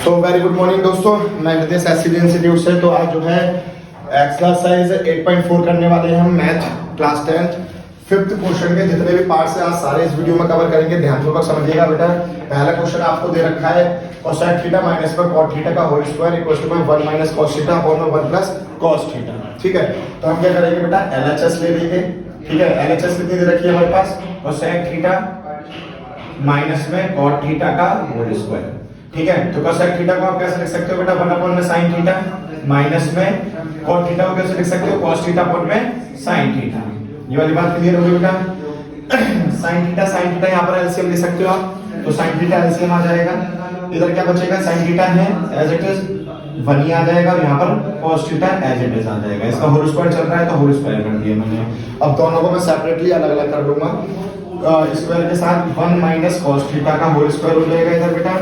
तो very good morning दोस्तों, मैं नितेश एससीडी इंस्टीट्यूट से। तो आज जो है एक्सरसाइज 8.4 करने वाले हैं हम मैथ क्लास 10 फिफ्थ क्वेश्चन के जितने भी पार्ट्स हैं आज सारे इस वीडियो में कवर करेंगे। ध्यानपूर्वक समझिएगा बेटा। पहला क्वेश्चन आपको दे रखा है कोसेक थीटा माइनस पर कॉट थीटा का whole square equal to 1 minus cos theta और 1 प्लस कॉस थीटा। ठीक है, तो हम क्या करेंगे बेटा, एलएचएस ले लेंगे। ठीक है, एलएचएस कितनी दे रखी है हमारे पास, कोसेक थीटा माइनस में कॉट थीटा का होल स्क्वायर। ठीक है, तो कोसेक थीटा को आप कैसे लिख सकते हो बेटा, 1 में sin थीटा माइनस में cot थीटा को कैसे लिख सकते हो, cos थीटा अपॉन में sin थीटा। ये वाली बात क्लियर होगी बेटा। sin थीटा यहां पर एलसीएम ले सकते हो आप, तो sin थीटा एलसीएम आ जाएगा। इधर क्या बचेगा, sin थीटा है एज इट इज 1 ही आ जाएगा और यहां पर cos theta as it is आ जाएगा। इसका होल स्क्वायर चल रहा है तो होल स्क्वायर कर दिया मैंने। अब दोनों को मैं सेपरेटली अलग अलग कर दूंगा। स्क्वायर के साथ 1 माइनस cos थीटा का होल स्क्वायर हो जाएगा इधर बेटा,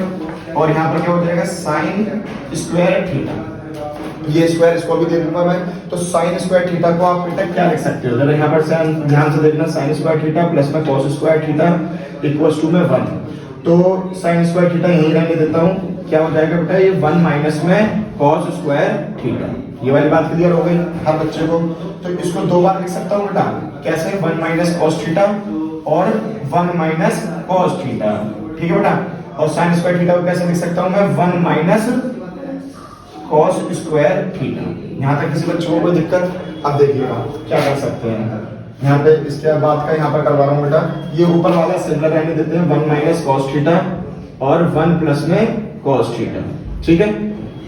और यहाँ पर क्या हो जाएगा sin स्क्वायर थीटा। ये स्क्वायर इसको भी दे दूंगा मैं, तो sin स्क्वायर थीटा को आप बेटा क्या लिख सकते हो, जरा यहाँ पर से ध्यान से देखना, sin स्क्वायर थीटा प्लस में cos square theta equals to में 1। तो sin स्क्वायर थीटा यहीं रहने देता हूँ, क्या हो जाएगा बेटा, ये 1 माइनस में cos स्क्वायर थीटा। ये वाली बात क्लियर हो गई हर बच्चे को। तो इसको दो बार लिख सकता हूँ बेटा, कैसे, 1 माइनस cos थीटा और 1 माइनस cos थीटा। ठीक है बेटा, और sin स्क्वायर थीटा को कैसे लिख सकता हूं मैं, 1 माइनस cos स्क्वायर थीटा। यहां तक किसी बच्चों को कोई दिक्कत, अब देखिएगा क्या कर सकते हैं। यहाँ पे इसके बाद का यहाँ पर करवा रहा हूँ बेटा, ये ऊपर वाला सिंगल रहने देते हैं, 1 माइनस cos थीटा और 1 प्लस में cos थीटा। ठीक है,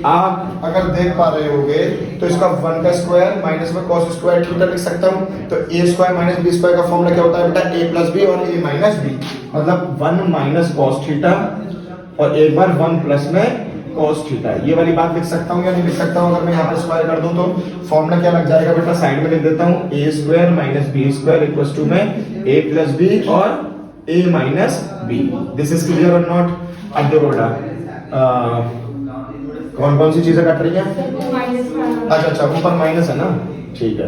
आप अगर देख पा रहे होगे तो इसका 1 का स्क्वायर माइनस में cos स्क्वायर थीटा लिख सकता हूं। तो a square minus b square का फॉर्मूला क्या होता है बेटा, a प्लस b और a माइनस b, मतलब 1 माइनस cos थीटा और एक बार 1 प्लस में cos थीटा। ये वाली बात लिख सकता हूं या नहीं लिख सकता हूं, अगर मैं यहाँ पर स्क्वायर कर दूं तो फॉर्मूला क्या लग जाएगा बेटा, साइड में लिख देता हूं, a square minus b square equals to में a प्लस b और a minus b। This is clear और नॉट। अब देखो बेटा कौन कौन सी चीजें कट रही हैं, अच्छा ऊपर माइनस है ना, ठीक है।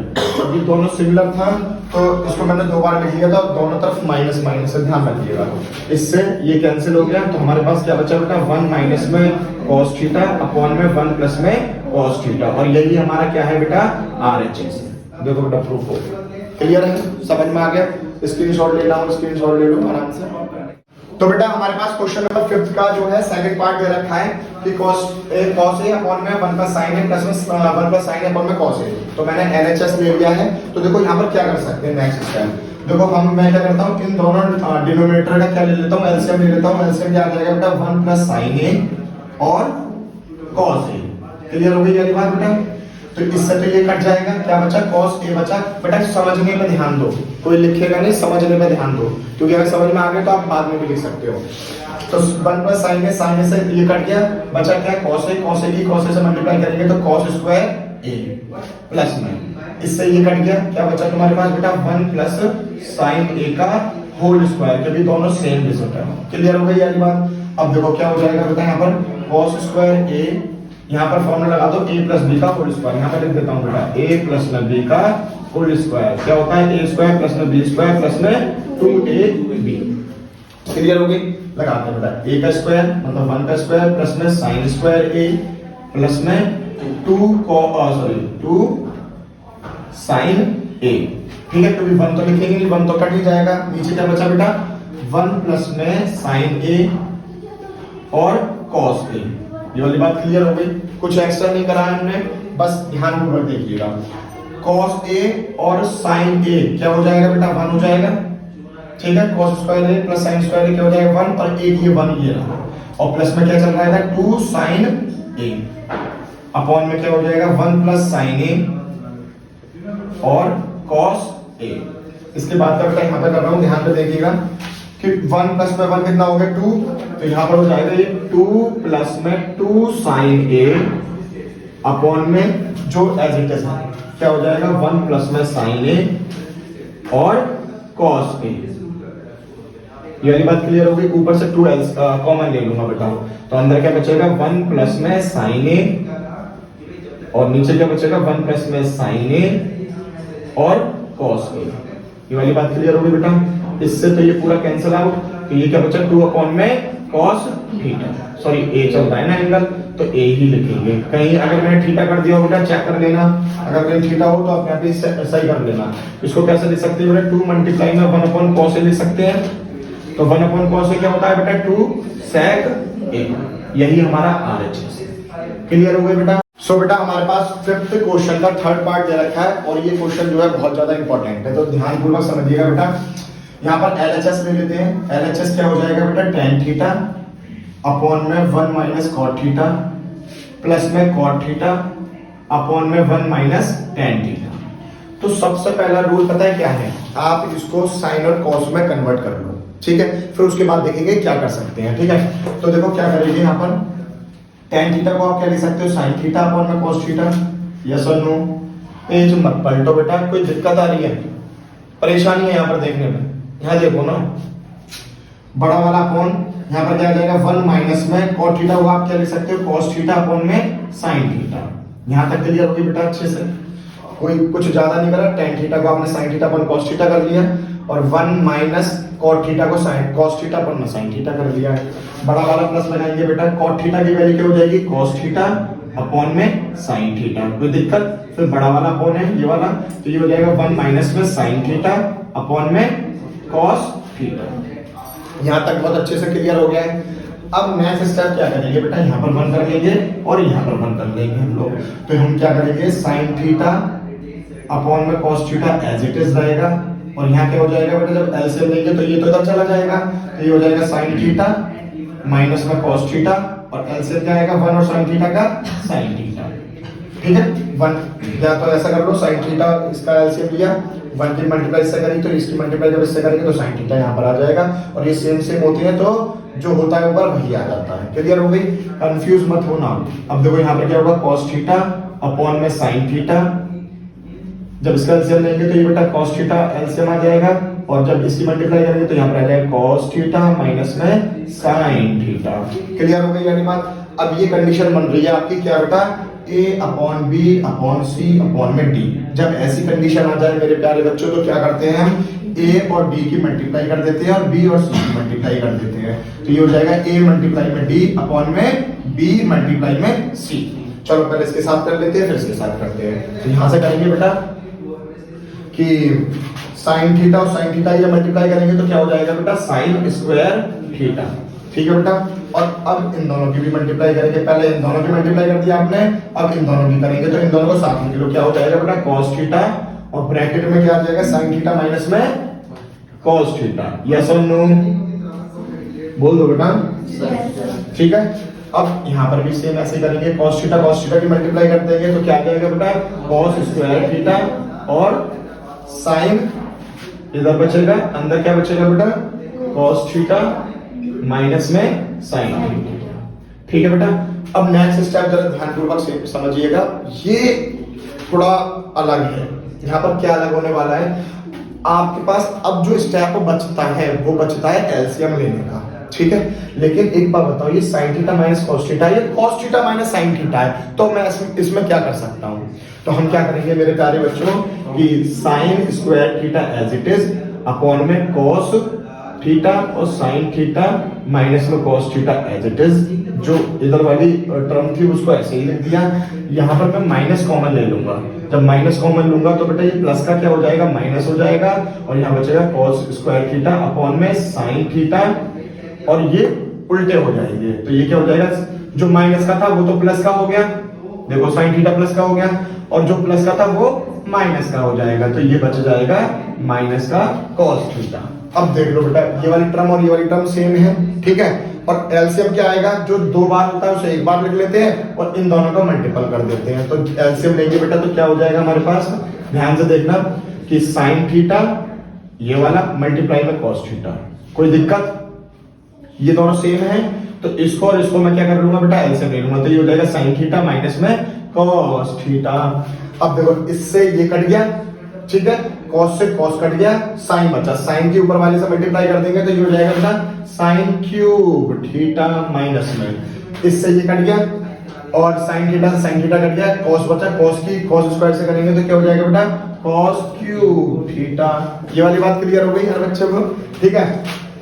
ये दोनों सिमिलर था तो इसको मैंने दो बार लिख लिया था, दोनों तरफ माइनस माइनस से ध्यान रखिएगा। इससे ये कैंसिल हो गया, तो हमारे पास क्या बचा बेटा, 1 माइनस में cos थीटा अपॉन में 1 प्लस में cos थीटा, और यही हमारा क्या है बेटा, RHS। देखो बेटा प्रूफ हो क्लियर है, समझ में आ गया। स्क्रीनशॉट ले लो, स्क्रीनशॉट ले लो आराम से। तो बेटा हमारे पास क्वेश्चन नंबर 5 का जो है सेकंड पार्ट दे रखा है कि cos a अपॉन में 1 प्लस sin a प्लस में 1 प्लस sin a अपॉन में cos a। तो मैंने LHS ले लिया है। तो देखो यहाँ पर क्या कर सकते हैं नेक्स्ट स्टेप। देखो मैं क्या करता हूँ, इन दोनों डिनोमिनेटर का क्या ले लेता हूँ, एलसीएम ले लेता हूँ। एलसीएम क्या आ जाएगा बेटा, 1 प्लस sin a और cos a। क्लियर हो गई वाली बात बेटा। तो इससे तो ये कट जाएगा, क्या बचा, cos a बचा। बेटा समझने पे ध्यान दो, कोई लिखेगा नहीं, समझने पे ध्यान दो, क्योंकि अगर समझ में आ गया तो आप बाद में भी लिख सकते हो। तो 1 प्लस sin a से ये कट गया, बचा क्या, cos a की cos a से मल्टीप्लाई करेंगे तो cos स्क्वायर a प्लस में इससे ये कट गया, क्या बचा तुम्हारे पास बेटा, 1 प्लस sin a का होल स्क्वायर, क्योंकि दोनों सेम रिजल्ट है। क्लियर हो गई वाली बात। अब देखो क्या हो जाएगा बेटा, यहाँ पर cos स्क्वायर a, यहाँ पर फॉर्मूला लगा दो, a प्लस b का होल स्क्वायर। यहाँ पर लिख देता हूँ बेटा, a प्लस में b का होल स्क्वायर क्या होता है, a स्क्वायर प्लस में b स्क्वायर प्लस में 2ab। क्लियर हो गई, लगाते हैं बेटा, a का स्क्वायर मतलब 1 का स्क्वायर प्लस में sin स्क्वायर a प्लस में 2 sin a। ठीक है, क्योंकि 1 तो लिखेंगे नहीं, 1 तो कट ही जाएगा। नीचे क्या बचा बेटा, 1 प्लस में sin a और cos a। ये वाली बात क्लियर हो गई, कुछ एक्स्ट्रा नहीं करा है हमने, बस ध्यानपूर्वक देखिएगा। cos a और sin a क्या हो जाएगा बेटा, 1 हो जाएगा। ठीक है, cos square a plus sin square a क्या हो जाएगा, 1, और एक ये 1 ये रहा, और प्लस में क्या चल रहा है, 2 sin a अपॉन में क्या हो जाएगा, 1 प्लस sin a और cos a। इसके बाद का बेटा यहाँ पे कर रहा हूँ, ध्यान से देखिएगा कि 1 प्लस में 1 कितना हो गया, 2, तो यहाँ पर हो जाएगा ये 2 प्लस में 2 sin a अपॉन में जो एज इट इज है, क्या हो जाएगा, 1 प्लस में sin a और cos a। ये वाली बात क्लियर हो गई। ऊपर से 2 कॉमन ले लूंगा बेटा, तो अंदर क्या बचेगा, 1 प्लस में sin a और नीचे क्या बचेगा, 1 प्लस में sin a और cos a। ये वाली बात क्लियर हो गई बेटा। इससे तो ये पूरा कैंसिल आउट, तो ये क्या बचा, 2 अपॉन में कॉस थीटा, सॉरी ए चल रहा है ना एंगल, तो ए ही लिखेंगे। कहीं अगर मैंने थीटा कर दिया हो बेटा चेक कर लेना, अगर कहीं थीटा हो तो आप यहाँ पे सही कर लेना। इसको कैसे लिख सकते हैं बेटा, 2 मल्टीप्लाई में 1 अपॉन कॉस ए लिख सकते हैं। तो 1 अपॉन कॉस ए क्या होता है बेटा, 2 sec ए, यही हमारा RHS। क्लियर हो गया बेटा। सो बेटा हमारे पास फिफ्थ क्वेश्चन का थर्ड पार्ट दे रखा है और ये क्वेश्चन जो है बहुत ज्यादा इंपॉर्टेंट है, तो ध्यानपूर्वक समझिएगा बेटा। यहाँ पर LHS ले लेते हैं। LHS क्या हो जाएगा बेटा, tan थीटा अपॉन में 1 माइनस कॉट थीटा प्लस में कॉट थीटा अपॉन में 1 माइनस tan थीटा। तो सबसे पहला रूल पता है क्या है, आप इसको साइन और कॉस में कन्वर्ट कर लो, ठीक है। फिर उसके बाद देखेंगे क्या कर सकते हैं, ठीक है। तो देखो क्या करेंगे, यहाँ पर tan थीटा को आप क्या लिख सकते हो, साइन थीटा अपॉन में cos थीटा, यस और नो। पेज मत पलटो बेटा, कोई दिक्कत आ रही है, परेशानी है यहाँ पर देखने में, यहाँ देखो ना, बड़ा वाला अपॉन यहाँ पर क्या आ जाएगा 1 माइनस में cos थीटा को आप क्या लिख सकते हो, cos थीटा अपॉन में sin थीटा। यहाँ तक क्लियर होगी बेटा अच्छे से, कोई कुछ ज्यादा नहीं करा। tan थीटा को आपने sin theta upon cos theta कर लिया और 1 माइनस cot थीटा को sin cos थीटा अपॉन में sin थीटा कर लिया है। बड़ा वाला प्लस लगाएंगे बेटा, cot थीटा की वैल्यू क्या हो जाएगी, cos थीटा अपॉन में sin थीटा, कोई दिक्कत। फिर बड़ा वाला अपॉन है ये वाला, तो ये हो जाएगा 1 माइनस में sin थीटा अपॉन में cos थीटा। यहाँ तक बहुत अच्छे से क्लियर हो गया है। अब नेक्स्ट स्टेप क्या करेंगे बेटा, यहाँ पर 1 कर लेंगे और यहाँ पर 1 कर लेंगे हम लोग। तो हम क्या करेंगे, sin थीटा अपॉन में cos theta as it is रहेगा और यहाँ क्या हो जाएगा बेटा, जब एलसीएम लेंगे तो ये तो इधर चला जाएगा, तो ये हो जाएगा sin थीटा माइनस में cos थीटा और एलसीएम क्या आएगा 1 और sin थीटा का sin थीटा, ठीक है। 1 या तो ऐसा कर लो, sin थीटा इसका एलसीएम लिया, 1 की मल्टीप्लाई इससे करी तो इसकी मल्टीप्लाई जब इससे करेंगे तो sin थीटा यहाँ पर आ जाएगा और ये सेम सेम होती है तो जो होता है ऊपर वही आ जाता है। क्लियर हो गई, कंफ्यूज मत होना। अब देखो यहाँ पर क्या होगा, cos थीटा अपॉन में sin थीटा, जब इसका एलसीएम लेंगे तो ये बेटा cos थीटा एलसीएम आ जाएगा और जब इसकी मल्टीप्लाई करेंगे तो यहाँ पर आ जाएगा cos थीटा माइनस में sin थीटा। क्लियर हो गई यानी बात। अब ये कंडीशन बन रही है आपकी क्या बेटा, a upon b upon c upon में d। जब ऐसी कंडीशन आ जाए मेरे प्यारे बच्चों तो क्या करते हैं हम, a और d की मल्टीप्लाई कर देते हैं और b और c की मल्टीप्लाई कर देते हैं, तो ये हो जाएगा a मल्टीप्लाई में d अपॉन में b मल्टीप्लाई में c। चलो पहले इसके साथ कर लेते हैं फिर इसके साथ करते हैं। तो यहाँ से करेंगे बेटा कि sin थीटा और sin थीटा ये मल्टीप्लाई करेंगे तो क्या हो जाएगा बेटा, sin स्क्वायर थीटा, ठीक है बेटा। और अब इन दोनों की भी मल्टीप्लाई करेंगे, पहले इन दोनों की मल्टीप्लाई कर दिया आपने, अब इन दोनों की करेंगे तो इन दोनों को साथ में क्या हो जाएगा बेटा, cos थीटा और ब्रैकेट में क्या आ जाएगा sin थीटा माइनस में cos थीटा। यस और नो, बोल दो बेटा, ठीक है। अब यहाँ पर भी सेम ऐसे करेंगे, cos थीटा की मल्टीप्लाई कर देंगे तो क्या आ जाएगा बेटा, cos स्क्वायर थीटा और sin इधर बचेगा, अंदर क्या बचेगा बेटा, cos थीटा माइनस में sin थीटा, ठीक है बेटा। अब नेक्स्ट स्टेप जरा ध्यानपूर्वक समझिएगा, ये थोड़ा अलग है। यहाँ पर क्या अलग होने वाला है, आपके पास अब जो स्टेप बचता है वो बचता है एलसीएम लेने का, ठीक है। लेकिन एक बात बताओ, ये sin theta minus cos theta, ये cos theta minus sin theta है, तो मैं इसमें क्या कर सकता हूँ। तो हम क्या करेंगे मेरे प्यारे बच्चों कि sin square theta as it is upon में cos थीटा और sin थीटा माइनस में cos theta as it is, जो इधर वाली टर्म थी उसको ऐसे ही लिख दिया। यहाँ पर मैं माइनस कॉमन ले लूंगा, जब माइनस कॉमन लूंगा तो बेटा ये प्लस का क्या हो जाएगा, माइनस हो जाएगा और यहाँ बचेगा cos स्क्वायर थीटा अपॉन में sin थीटा और ये उल्टे हो जाएंगे, तो ये क्या हो जाएगा, जो माइनस का था वो तो प्लस का हो गया, देखो sin थीटा प्लस का हो गया और जो प्लस का था वो माइनस का हो जाएगा, तो ये बच जाएगा माइनस का cos थीटा। अब देख लो बेटा, ये वाली टर्म और ये वाली टर्म सेम है, ठीक है। और एलसीएम क्या आएगा, जो 2 बार होता है उसे 1 बार लिख लेते हैं और इन दोनों को मल्टीपल कर देते हैं, तो एलसीएम लेंगे बेटा तो क्या हो जाएगा हमारे पास, ध्यान से देखना कि sin थीटा ये वाला मल्टीप्लाई में cos थीटा, कोई दिक्कत, ये दोनों सेम है, तो इसको और इसको मैं क्या कर लूंगा बेटा, एलसीएम ले लूंगा, तो ये हो जाएगा sin थीटा माइनस में cos थीटा। अब देखो इससे ये कट गया, ठीक है, cos से cos कट गया, sin बचा, sin के ऊपर वाले से मल्टीप्लाई कर देंगे तो ये हो जाएगा बेटा sin क्यूब थीटा माइनस में, इससे ये कट गया और sin थीटा से sin थीटा कट गया, cos बचा, cos की cos स्क्वायर से करेंगे तो क्या हो जाएगा बेटा, cos क्यूब थीटा। ये वाली बात क्लियर हो गई हर बच्चे को, ठीक है।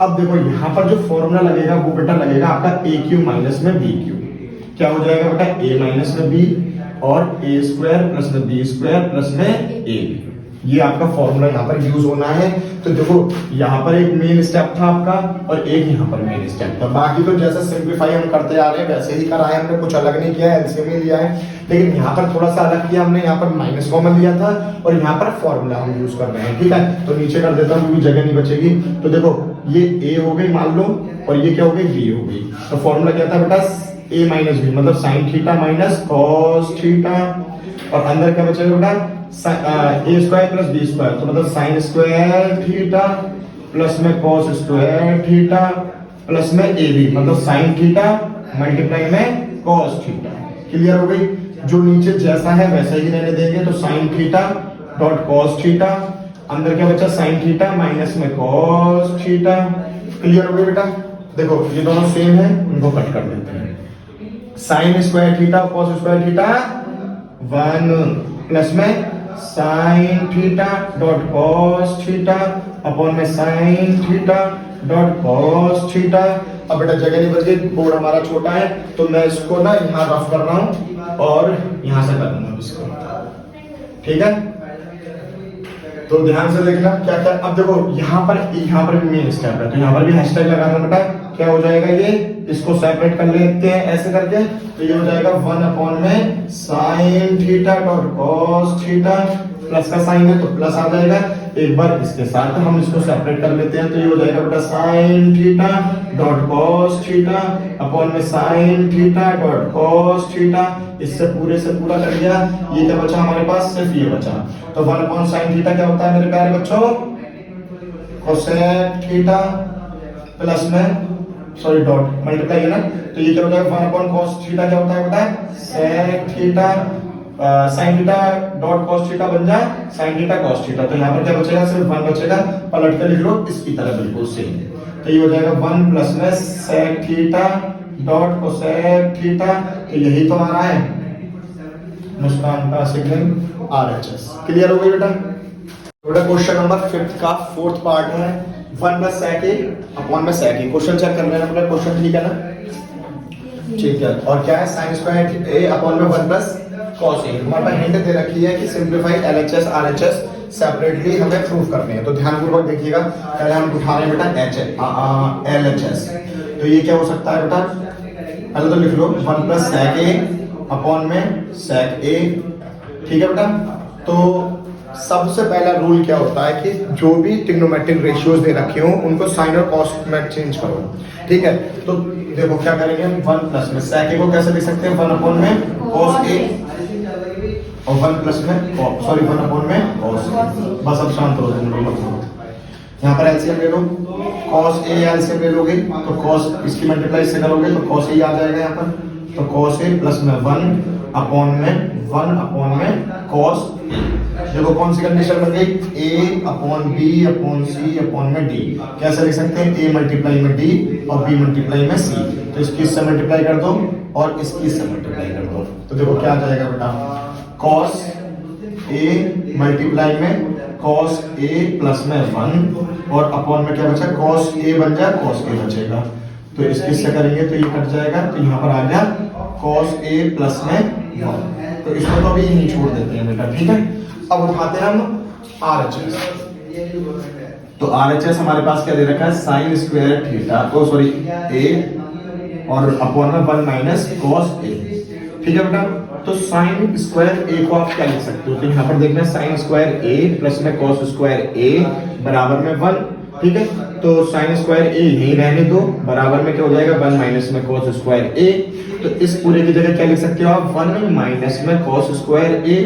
अब देखो यहाँ पर जो फॉर्मूला लगेगा वो बेटा लगेगा आपका ए क्यू माइनस में बी क्यू। क्या हो जाएगा बेटा, ए माइनस में बी और ए स्क्वायर प्लस में बी स्क्वायर प्लस में ए। ये आपका फॉर्मूला यहाँ पर यूज होना है। तो देखो यहाँ पर एक मेन स्टेप था आपका और एक यहाँ पर मेन स्टेप था। बाकी तो जैसे सिंप्लीफाई हम करते आ रहे हैं वैसे ही करा है हमने, कुछ अलग नहीं किया है, एलसीएम ही लिया है। लेकिन यहाँ पर थोड़ा सा अलग किया हमने, यहाँ पर माइनस कॉमन लिया था और यहाँ पर फॉर्मूला हम यूज कर रहे हैं। ठीक है, तो नीचे कर देता हूँ क्योंकि जगह नहीं बचेगी। तो देखो ये ए हो गई मान लो और ये क्या हो गई, बी हो गई। तो फॉर्मूला क्या था बेटा, ए माइनस बी मतलब sine theta minus cos theta, और अंदर क्या बचेगा बेटा, ए स्क्वायर प्लस बी स्क्वायर, तो मतलब साइन स्क्वायर थीटा प्लस में कॉस स्क्वायर थीटा प्लस में ए बी मतलब साइन थीटा मल्टीप्लाई में कॉस थीटा। क्लियर हो गई। जो नीचे जैसा है वैसा ही रहने देंगे। तो sign theta dot cos theta, अंदर क्या बचा, साइन थीटा माइनस में कॉस थीटा। क्लियर हो गई बेटा। देखो ये दोनों सेम है, उनको कट कर देते हैं। Sine square theta cos square theta 1 plus में sine theta dot cos theta upon में sine theta dot cos theta. अब बेटा जगह नहीं बच गई, बोर्ड हमारा छोटा है तो मैं इसको ना यहाँ रफ कर रहा हूँ और यहाँ से कर दूंगा इसको। ठीक है, तो ध्यान से देखना क्या क्या। अब देखो यहाँ पर भी मेन स्टेप है, तो यहाँ पर भी हैशटैग लगाना बेटा। क्या हो जाएगा, ये इसको सेपरेट कर लेते हैं ऐसे करके। तो ये हो जाएगा 1 अपॉन में sine theta dot cos theta, plus का साइन है तो प्लस आ जाएगा। एक बार इसके साथ हम इसको सेपरेट कर लेते हैं। तो ये हो जाएगा बेटा sine theta dot cos theta upon में sine theta dot cos theta. इससे पूरे से पूरा कर दिया। ये क्या बचा हमारे पास, सिर्फ ये बचा। तो 1 अपॉन साइन थीटा क्या होता है मेरे प्यारे बच्चों, कोसेक थीटा प्लस में सॉरी डॉट मल्टीप्लाई है ना, तो ये क्या हो जाएगा 1 अपॉन कॉस थीटा क्या होता है बेटा, sec theta sine theta dot cos theta बन जाए साइन थीटा कॉस थीटा। तो यहाँ पर क्या बचेगा, सिर्फ 1 बचेगा। पलट के लिख लो इसकी तरह बिल्कुल सेम। तो ये हो जाएगा 1 प्लस में sec theta dot cosec theta. तो यही तो आ रहा है मुस्कान का सिग्नल RHS। क्लियर हो गई बेटा। क्वेश्चन नंबर 5 का 4th पार्ट है 1 प्लस सेक ए अपॉन में सेक ए। क्वेश्चन चेक कर लेना बेटा, क्वेश्चन ठीक है ना, ठीक है। और क्या है, साइन स्क्वायर ए अपॉन में 1 प्लस कॉस ए। हमारे पास हिंट दे रखी है कि सिंप्लीफाई LHS RHS सेपरेटली हमें प्रूव करने हैं। तो ध्यानपूर्वक देखिएगा। पहले हम उठा रहे हैं बेटा LHS। तो ये क्या हो सकता है बेटा, पहले तो लिख लो 1 प्लस सेक ए अपॉन में सेक ए। ठीक है बेटा। तो सबसे पहला रूल क्या होता है कि जो भी ट्रिग्नोमेट्रिक रेशियोज दे रखे हो उनको साइन और कॉस में चेंज करो। ठीक है, तो देखो क्या करेंगे हम 1 प्लस में सेक ए को कैसे लिख सकते हैं, 1 अपॉन में कॉस ए और 1 प्लस में 1 अपॉन में कॉस। बस अब शांत हो जाओ। यहाँ पर एलसीएम ले लो, कॉस ए एलसीएम ले लोगे तो कॉस इसकी मल्टीप्लाई से करोगे तो कॉस ए आ जाएगा यहाँ पर। तो कॉस ए प्लस में 1 अपॉन में कॉस। देखो कौन सी कंडीशन बन गई, ए अपॉन बी अपॉन सी अपॉन में डी। कैसे लिख सकते हैं, ए मल्टीप्लाई में डी और बी मल्टीप्लाई में सी। तो इसकी इससे मल्टीप्लाई कर दो और इसकी इससे मल्टीप्लाई कर दो। तो देखो क्या आ जाएगा बेटा, कॉस ए मल्टीप्लाई में कॉस ए प्लस में 1 और अपॉन में क्या बचा, कॉस ए बन जाए कॉस ए बचेगा। तो इसके से करेंगे तो ये कट जाएगा। तो यहाँ पर आ गया कॉस ए प्लस में 1। तो इसको तो अभी यहीं छोड़ देते हैं बेटा। ठीक है, अब उठाते हैं हम RHS। तो RHS हमारे पास क्या दे रखा है, साइन स्क्वायर थीटा को सॉरी ए और अपॉन में 1 माइनस कॉस ए। ठीक है बेटा। तो साइन स्क्वायर ए को आप क्या लिख सकते हो, तो यहाँ पर देखना साइन स्क्वायर ए प्लस में कॉस स्क्वायर ए बराबर में 1। ठीक है, तो साइन स्क्वायर ए यहीं रहने दो, बराबर में क्या हो जाएगा 1 माइनस में कॉस स्क्वायर ए। तो इस पूरे की जगह क्या लिख सकते हो आप, 1 माइनस में कॉस स्क्वायर ए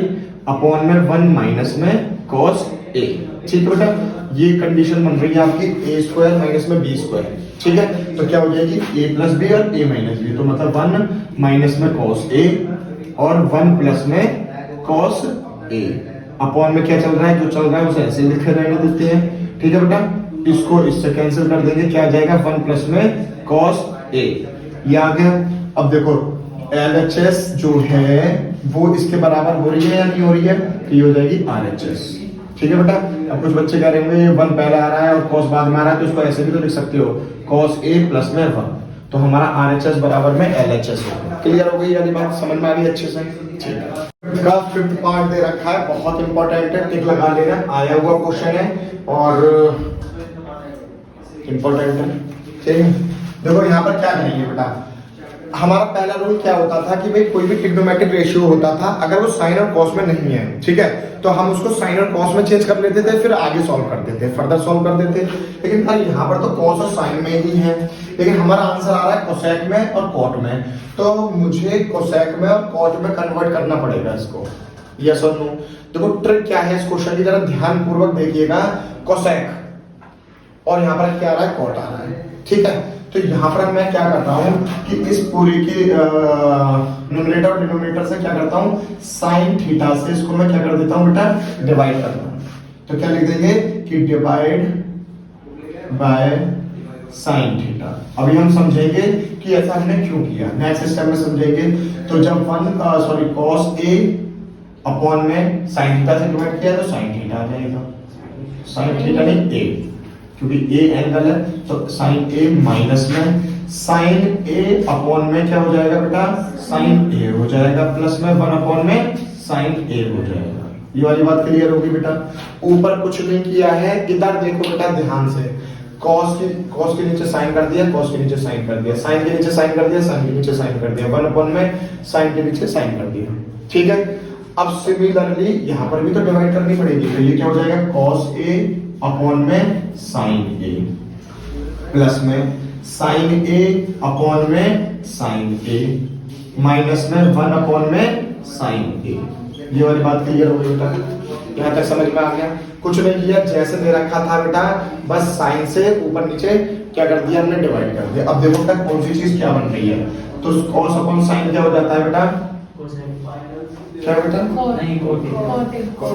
अपॉन में 1 माइनस में कॉस ए। ठीक है बेटा, ये कंडीशन बन रही है आपकी ए स्क्वायर माइनस में बी स्क्वायर। ठीक है, तो क्या हो जाएगी ए प्लस बी और ए माइनस बी। तो मतलब 1 माइनस में कॉस ए और 1 प्लस में कॉस ए अपॉन में क्या चल रहा है, जो चल रहा है उसे ऐसे लिखे रहने देते हैं। ठीक है बेटा, इसको इससे कैंसिल कर देंगे, क्या आ जाएगा 1 प्लस में कॉस ए। ये आ गया। अब देखो LHS जो है वो इसके बराबर हो रही है या नहीं हो रही है, तो ये हो जाएगी RHS। ठीक है बेटा, अब कुछ बच्चे कह रहे होंगे 1 पहले आ रहा है और cos बाद में आ रहा है, तो इसको ऐसे भी तो लिख सकते हो cos a प्लस में 1, तो हमारा RHS बराबर में LHS होगा। क्लियर हो गई वाली बात, समझ में आ रही है अच्छे से? ठीक है। का 5th पार्ट दे रखा है, बहुत इंपॉर्टेंट है, टिक लगा लेना, आया हुआ क्वेश्चन है और इंपॉर्टेंट है। ठीक है, देखो यहाँ पर क्या करेंगे बेटा, हमारा पहला रूल क्या होता था कि भाई कोई भी ट्रिग्नोमेट्रिक रेशियो होता था, अगर वो साइन और कॉस में नहीं है, ठीक है, तो हम उसको साइन और कॉस में चेंज कर लेते थे, फिर आगे सॉल्व कर देते, फर्दर सॉल्व कर देते। लेकिन यार यहाँ पर तो कॉस और साइन में ही है, लेकिन हमारा आंसर आ रहा है कोसेक में और कॉट में, तो मुझे कोसेक में और कॉट में कन्वर्ट करना पड़ेगा इसको। यस और नो? देखो ट्रिक क्या है इस क्वेश्चन की, जरा ध्यान पूर्वक देखिएगा। कोसेक और यहाँ पर क्या आ रहा है, कॉट आ रहा है, ठीक है। तो यहाँ पर मैं क्या करता हूँ कि इस पूरी की न्यूमरेटर और डिनोमिनेटर से क्या करता हूँ, साइन थीटा से इसको मैं क्या कर देता हूँ बेटा, डिवाइड करता हूँ। तो क्या लिख देंगे कि डिवाइड बाय साइन थीटा। अभी हम समझेंगे कि ऐसा हमने क्यों किया, नेक्स्ट स्टेप में समझेंगे। तो जब cos a अपॉन में साइन थीटा से डिवाइड किया तो साइन थीटा आ जाएगा, साइन थीटा नहीं a, क्योंकि a एंगल है, तो साइन a माइनस में साइन a अपॉन में क्या हो जाएगा बेटा, साइन a हो जाएगा, प्लस में 1 अपॉन में साइन a हो जाएगा। ये वाली बात क्लियर होगी बेटा। ऊपर कुछ नहीं किया है, इधर देखो बेटा ध्यान से, cos के नीचे साइन कर दिया, cos के नीचे साइन कर दिया, साइन के नीचे साइन कर दिया, साइन के नीचे साइन कर दिया, 1 अपॉन में साइन के नीचे साइन कर दिया, ठीक है। अब सिमिलरली यहाँ पर भी तो डिवाइड करनी पड़ेगी, तो ये क्या हो जाएगा, cos a अपॉन में साइन a, प्लस में साइन a अपॉन में साइन a, माइनस में 1 अपॉन में साइन a। ये वाली बात क्लियर हो गई बेटा, यहाँ तक समझ में आ गया? कुछ नहीं किया, जैसे दे रखा था बेटा, बस साइन से ऊपर नीचे क्या कर दिया हमने, डिवाइड कर दिया। अब देखो बेटा कौन सी चीज क्या बन रही है, तो cos अपॉन साइन क्या हो जाता है बेटा, क्या बेटा,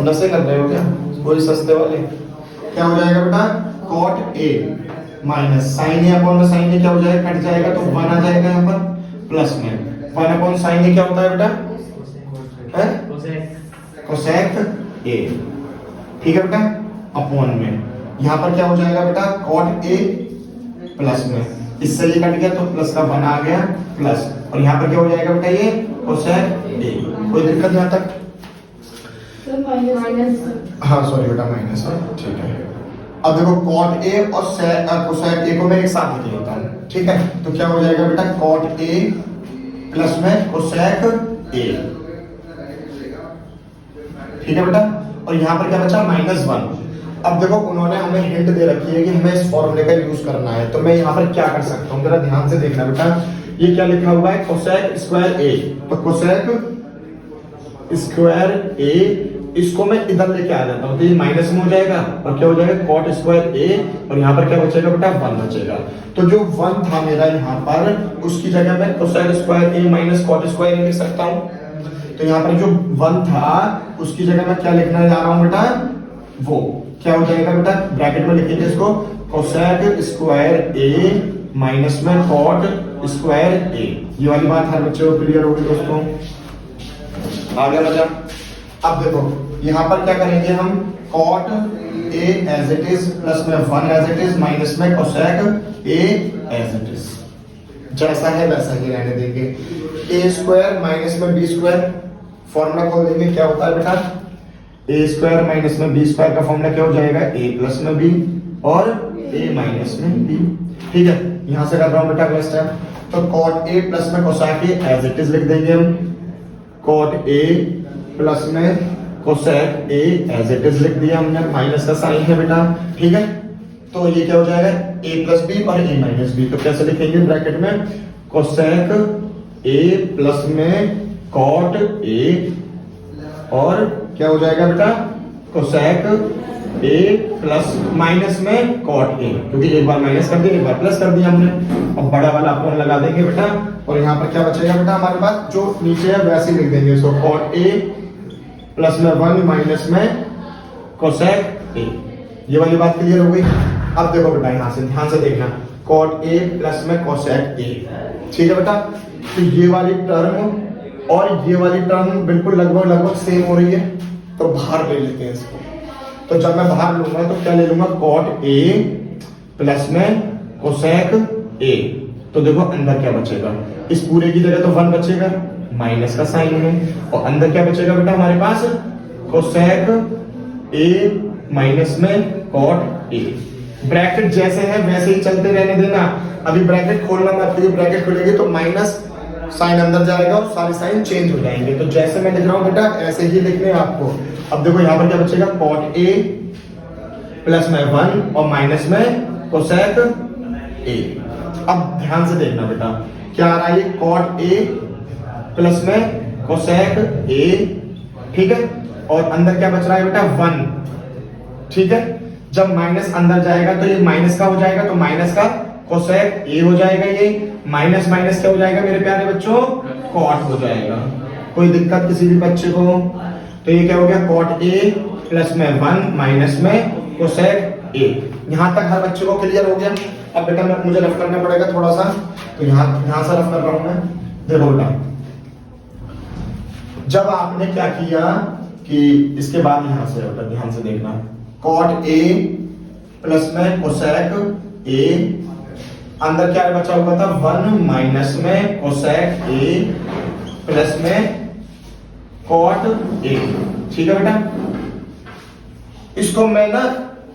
नशे कर रहे हो क्या कोई सस्ते वाले, क्या हो जाएगा बेटा, cot a minus sine a upon sine a क्या हो जाएगा, कट जाएगा, तो 1 आ जाएगा यहाँ पर, प्लस में 1 अपॉन साइन a क्या होता है बेटा, है कोसेक a, ठीक है बेटा, अपॉन में यहाँ पर क्या हो जाएगा बेटा, cot a प्लस में इससे ये कट गया तो प्लस का 1 आ गया, प्लस, और यहाँ पर क्या हो जाएगा बेटा, ये कोसेक a। कोई दिक्कत यहाँ तक? हाँ सॉरी बेटा माइनस है, ठीक है। अब देखो cot a और कोसेक a को मैं एक साथ लिख लेता हूँ, ठीक है। तो क्या हो जाएगा बेटा, cot a प्लस में कोसेक a, ठीक है बेटा। और यहाँ पर क्या बचा, -1। अब देखो उन्होंने हमें हिंट दे रखी है कि हमें इस फॉर्मूले का यूज करना है, तो मैं यहाँ पर क्या कर सकता हूँ, जरा ध्यान से देखना बेटा। ये क्या लिखा हुआ है, कोसेक स्क्वायर a, तो कोसेक स्क्वायर a, इसको मैं इधर लेके आ जाता हूँ, तो ये माइनस में हो जाएगा और क्या हो जाएगा, cot स्क्वायर a, और यहाँ पर क्या बचेगा बेटा, 1 बचेगा। तो जो 1 था मेरा यहाँ पर, उसकी जगह मैं cosec square a minus cot square a लिख सकता हूँ। तो यहाँ पर जो 1 था उसकी जगह मैं क्या लिखने जा रहा हूँ बेटा, वो क्या हो जाएगा बेटा, ब्रैकेट में लिखेंगे इसको, कोसेक स्क्वायर a माइनस में cot स्क्वायर a। ये वाली बात हर बच्चे को क्लियर होगी दोस्तों, आ गया मजा? अब देखो यहाँ पर क्या करेंगे हम, cot a as it is, plus में 1 एज इट इज, माइनस में cosec a as it is, जैसा है वैसा ही रहने देंगे। a स्क्वायर माइनस में b स्क्वायर, फॉर्मूला खोल देंगे, क्या होता है बेटा, a स्क्वायर माइनस में b स्क्वायर का फॉर्मूला क्या हो जाएगा, a प्लस में b और a माइनस में b, ठीक है। यहाँ से कर रहा हूँ बेटा अगला स्टेप, तो cot a प्लस में cosec a as it is लिख देंगे हम, cot a प्लस में cosec a as it is लिख दिया हमने, माइनस का साइन है बेटा, ठीक है। तो ये क्या हो जाएगा, a प्लस b और a माइनस b, तो कैसे लिखेंगे, ब्रैकेट में कोसेक a प्लस में cot a, और क्या हो जाएगा बेटा, कोसेक a प्लस माइनस में cot a, क्योंकि एक बार माइनस कर दिया एक बार प्लस कर दिया हमने। अब बड़ा वाला अपॉन लगा देंगे बेटा, और यहाँ पर क्या बचेगा बेटा हमारे पास, जो नीचे है वैसे ही लिख देंगे इसको, cot a प्लस में 1 माइनस में कोसेक a। ये वाली बात क्लियर हो गई? अब देखो बेटा यहाँ से ध्यान से देखना, cot a प्लस में कोसेक a, ठीक है बेटा। तो ये वाली टर्म और ये वाली टर्म बिल्कुल लगभग सेम हो रही है, तो बाहर ले लेते हैं इसको, तो जब मैं बाहर लूंगा तो क्या ले लूंगा, कॉट ए प्लस में कोसेक ए। तो देखो अंदर क्या बचेगा, इस पूरे की जगह तो 1 बचेगा, माइनस का साइन है, और अंदर क्या बचेगा बेटा हमारे पास, कोसेक ए माइनस में कॉट ए। ब्रैकेट जैसे है वैसे ही चलते रहने देना, अभी ब्रैकेट खोलना मत, क्योंकि ब्रैकेट खुलेगी तो माइनस साइन अंदर जाएगा और सारे साइन चेंज हो जाएंगे। तो जैसे मैं लिख रहा हूं बेटा ऐसे ही लिखने हैं आपको। अब देखो यहाँ पर क्या बचेगा, कॉट ए प्लस में 1 और माइनस में कोसेक ए। अब ध्यान से देखना बेटा क्या आ रहा है, ये कॉट ए प्लस में कोसेक ए, ठीक है, और अंदर क्या बच रहा है बेटा 1, ठीक है। जब माइनस अंदर जाएगा तो ये माइनस का हो जाएगा, तो माइनस का कोसेक ए हो जाएगा, ये माइनस माइनस क्या हो जाएगा मेरे प्यारे बच्चों, कॉट हो जाएगा। कोई दिक्कत किसी भी बच्चे को, तो ये क्या हो गया, कॉट ए प्लस में 1 माइनस में कोसेक ए। यहां तक हर बच्चे को क्लियर हो गया। अब बेटा मुझे रफ करना पड़ेगा थोड़ा सा, तो यहां से रफ कर रहा हूं मैं। देखो बेटा जब आपने क्या किया कि इसके बाद यहां से बेटा ध्यान से देखना, कॉट ए प्लस में कोसेक ए, अंदर क्या बचा हुआ था 1 माइनस में कोसेक ए प्लस में कॉट ए, ठीक है बेटा। इसको मैं ना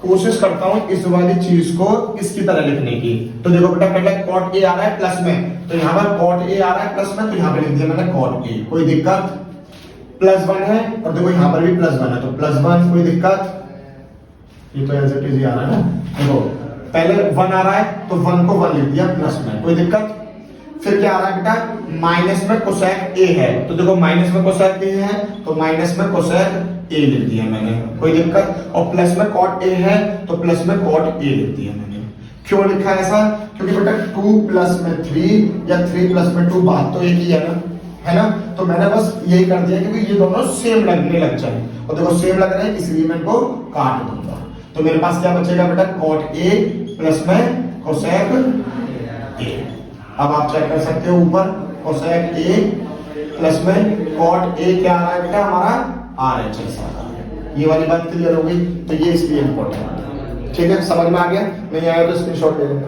कोशिश करता हूं इस वाली चीज को इसकी तरह लिखने की। तो देखो बेटा पहले कॉट ए आ रहा है प्लस में, तो यहां पर कॉट ए आ रहा है प्लस में, तो यहां पर लिख दिया मैंने कॉट ए, कोई दिक्कत। प्लस 1 है और देखो यहां पर भी प्लस 1 है, तो प्लस 1 कोई दिक्कत, ये तो एज इट इज आ रहा है ना। देखो पहले 1 आ रहा है तो 1 को 1 लिख दिया प्लस में, कोई दिक्कत। फिर क्या आ रहा है बेटा, माइनस में कोसेक ए है, तो देखो माइनस में कोसेक ए है तो माइनस में कोसेक ए लिख दिया मैंने, कोई दिक्कत। और प्लस में कॉट ए है तो प्लस में कॉट ए लिख दिया मैंने। क्यों लिखा है ऐसा, क्योंकि बेटा 2 प्लस में 3 या 3 प्लस में 2 बात तो एक ही है ना। तो मैंने बस यही कर दिया क्योंकि ये दोनों सेम लगने लग जाए, और देखो सेम लग रहे हैं इसलिए मैं इनको काट दूंगा। तो मेरे पास क्या बचेगा बेटा, कॉट ए प्लस में कोसेक ए। अब आप चेक कर सकते हो ऊपर कोसेक ए प्लस में कॉट ए क्या आ रहा है बेटा हमारा, RHS आ रहा है। ये वाली बात क्लियर हो गई, तो ये इसलिए इंपॉर्टेंट है, ठीक है, समझ में आ गया। नहीं आया तो स्क्रीनशॉट ले लेना।